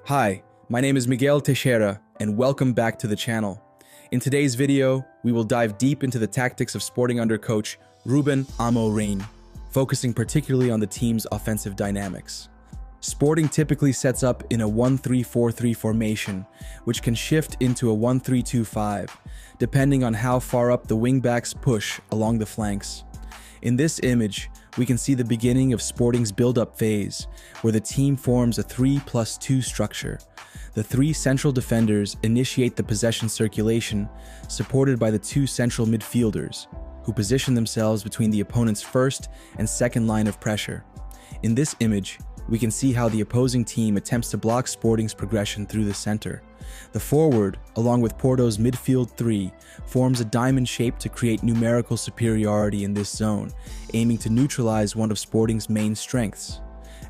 Hi, my name is Miguel Teixeira, and welcome back to the channel. In today's video, we will dive deep into the tactics of Sporting under coach Ruben Amorim, focusing particularly on the team's offensive dynamics. Sporting typically sets up in a 1-3-4-3 formation, which can shift into a 1-3-2-5, depending on how far up the wingbacks push along the flanks. In this image, we can see the beginning of Sporting's build-up phase, where the team forms a 3+2 structure. The three central defenders initiate the possession circulation, supported by the two central midfielders, who position themselves between the opponent's first and second line of pressure. In this image, we can see how the opposing team attempts to block Sporting's progression through the center. The forward, along with Porto's midfield three, forms a diamond shape to create numerical superiority in this zone, aiming to neutralize one of Sporting's main strengths.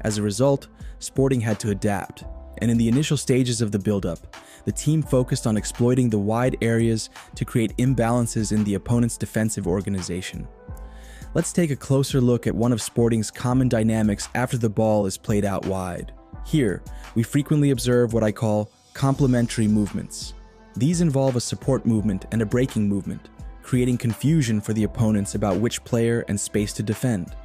As a result, Sporting had to adapt, and in the initial stages of the build-up, the team focused on exploiting the wide areas to create imbalances in the opponent's defensive organization. Let's take a closer look at one of Sporting's common dynamics after the ball is played out wide. Here, we frequently observe what I call complementary movements. These involve a support movement and a breaking movement, creating confusion for the opponents about which player and space to defend.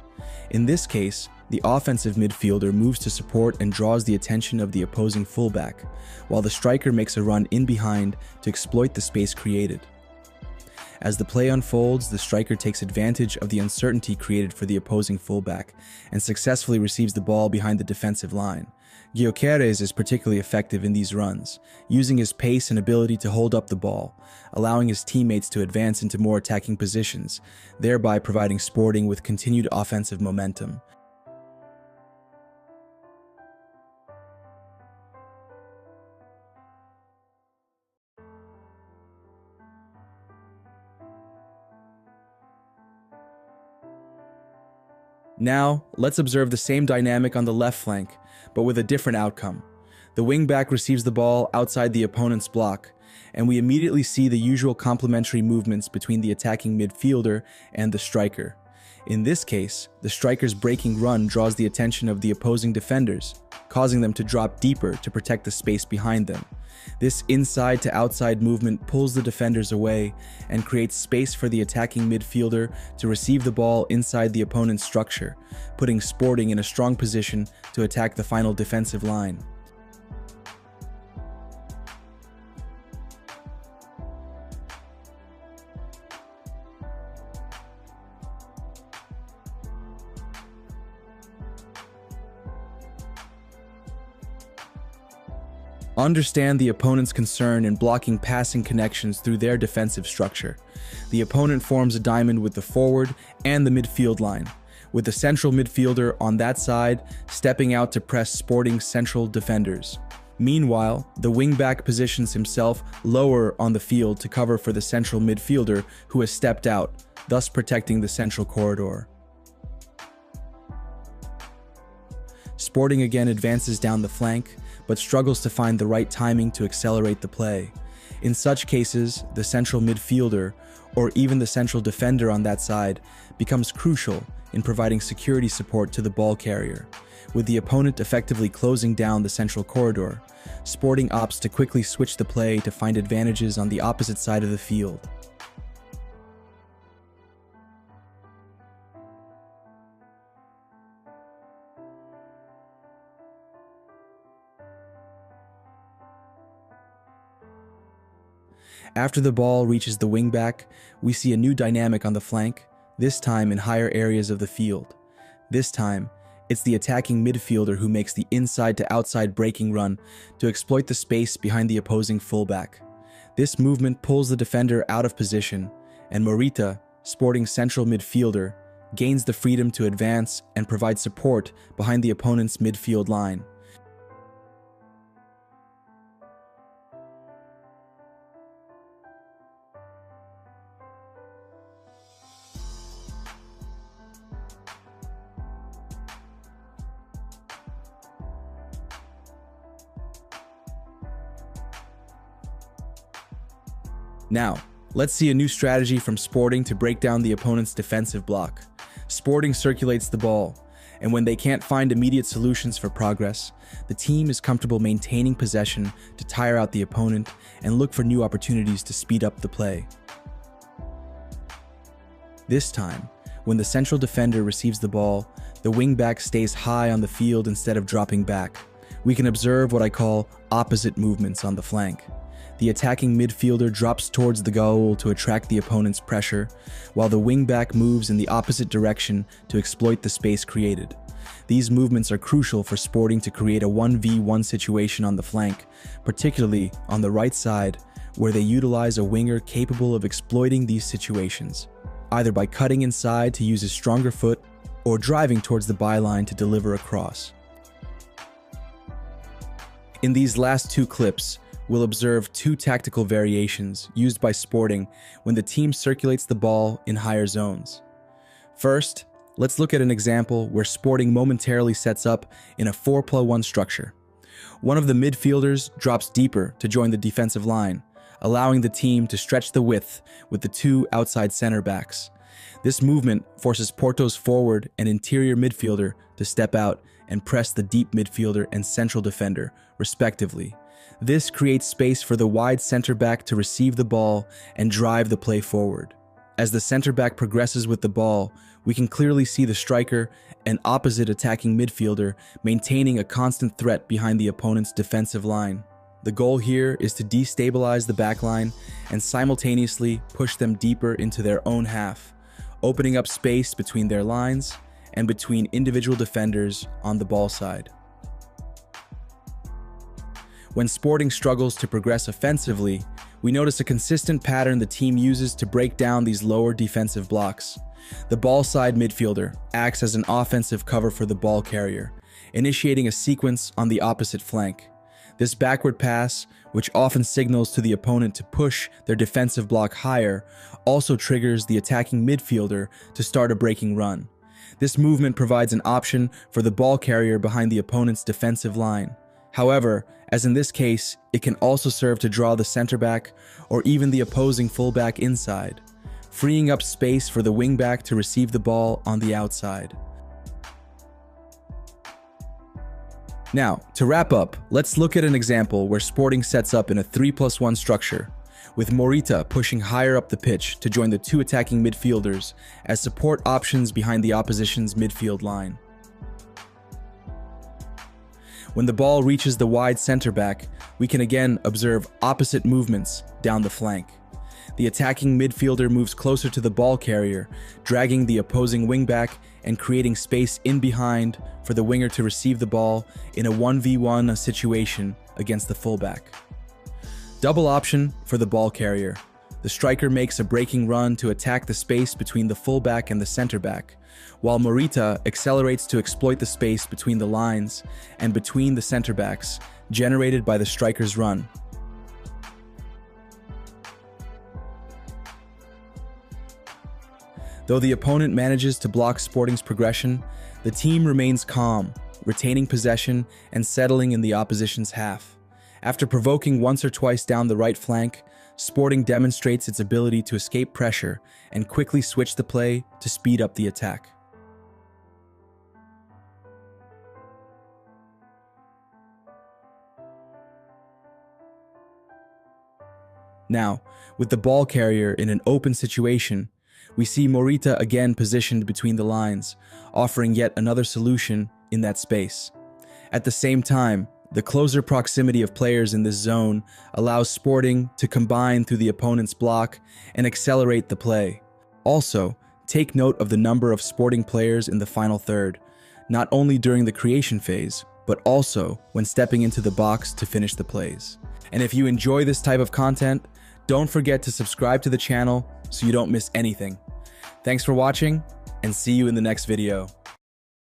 In this case, the offensive midfielder moves to support and draws the attention of the opposing fullback, while the striker makes a run in behind to exploit the space created. As the play unfolds, the striker takes advantage of the uncertainty created for the opposing fullback and successfully receives the ball behind the defensive line. Gyökeres is particularly effective in these runs, using his pace and ability to hold up the ball, allowing his teammates to advance into more attacking positions, thereby providing Sporting with continued offensive momentum. Now, let's observe the same dynamic on the left flank, but with a different outcome. The wingback receives the ball outside the opponent's block, and we immediately see the usual complementary movements between the attacking midfielder and the striker. In this case, the striker's breaking run draws the attention of the opposing defenders, causing them to drop deeper to protect the space behind them. This inside to outside movement pulls the defenders away and creates space for the attacking midfielder to receive the ball inside the opponent's structure, putting Sporting in a strong position to attack the final defensive line. Understand the opponent's concern in blocking passing connections through their defensive structure. The opponent forms a diamond with the forward and the midfield line, with the central midfielder on that side stepping out to press Sporting's central defenders. Meanwhile, the wingback positions himself lower on the field to cover for the central midfielder who has stepped out, thus protecting the central corridor. Sporting again advances down the flank, but struggles to find the right timing to accelerate the play. In such cases, the central midfielder, or even the central defender on that side, becomes crucial in providing security support to the ball carrier. With the opponent effectively closing down the central corridor, Sporting opts to quickly switch the play to find advantages on the opposite side of the field. After the ball reaches the wingback, we see a new dynamic on the flank, this time in higher areas of the field. This time, it's the attacking midfielder who makes the inside to outside breaking run to exploit the space behind the opposing fullback. This movement pulls the defender out of position, and Morita, Sporting's central midfielder, gains the freedom to advance and provide support behind the opponent's midfield line. Now, let's see a new strategy from Sporting to break down the opponent's defensive block. Sporting circulates the ball, And when they can't find immediate solutions for progress, the team is comfortable maintaining possession to tire out the opponent and look for new opportunities to speed up the play. This time, when the central defender receives the ball, the wingback stays high on the field instead of dropping back. We can observe what I call opposite movements on the flank. The attacking midfielder drops towards the goal to attract the opponent's pressure, while the wingback moves in the opposite direction to exploit the space created. These movements are crucial for Sporting to create a 1v1 situation on the flank, particularly on the right side, where they utilize a winger capable of exploiting these situations, either by cutting inside to use his stronger foot or driving towards the byline to deliver a cross. In these last two clips, we'll observe two tactical variations used by Sporting when the team circulates the ball in higher zones. First, let's look at an example where Sporting momentarily sets up in a 4+1 structure. One of the midfielders drops deeper to join the defensive line, allowing the team to stretch the width with the two outside center backs. This movement forces Porto's forward and interior midfielder to step out and press the deep midfielder and central defender, respectively. This creates space for the wide center back to receive the ball and drive the play forward. As the center back progresses with the ball, we can clearly see the striker and opposite attacking midfielder maintaining a constant threat behind the opponent's defensive line. The goal here is to destabilize the backline and simultaneously push them deeper into their own half, opening up space between their lines and between individual defenders on the ball side. When Sporting struggles to progress offensively, we notice a consistent pattern the team uses to break down these lower defensive blocks. The ball side midfielder acts as an offensive cover for the ball carrier, initiating a sequence on the opposite flank. This backward pass, which often signals to the opponent to push their defensive block higher, also triggers the attacking midfielder to start a breaking run. This movement provides an option for the ball carrier behind the opponent's defensive line. However, as in this case, it can also serve to draw the center back or even the opposing fullback inside, freeing up space for the wingback to receive the ball on the outside. Now, to wrap up, let's look at an example where Sporting sets up in a 3+1 structure, with Morita pushing higher up the pitch to join the two attacking midfielders as support options behind the opposition's midfield line. When the ball reaches the wide center back, we can again observe opposite movements down the flank. The attacking midfielder moves closer to the ball carrier, dragging the opposing wingback and creating space in behind for the winger to receive the ball in a 1v1 situation against the fullback. Double option for the ball carrier. The striker makes a breaking run to attack the space between the fullback and the center back, while Morita accelerates to exploit the space between the lines and between the center backs, generated by the striker's run. Though the opponent manages to block Sporting's progression, the team remains calm, retaining possession and settling in the opposition's half. After provoking once or twice down the right flank, Sporting demonstrates its ability to escape pressure and quickly switch the play to speed up the attack. Now, with the ball carrier in an open situation, we see Morita again positioned between the lines, offering yet another solution in that space. At the same time, the closer proximity of players in this zone allows Sporting to combine through the opponent's block and accelerate the play. Also, take note of the number of Sporting players in the final third, not only during the creation phase, but also when stepping into the box to finish the plays. And if you enjoy this type of content, don't forget to subscribe to the channel so you don't miss anything. Thanks for watching, and see you in the next video.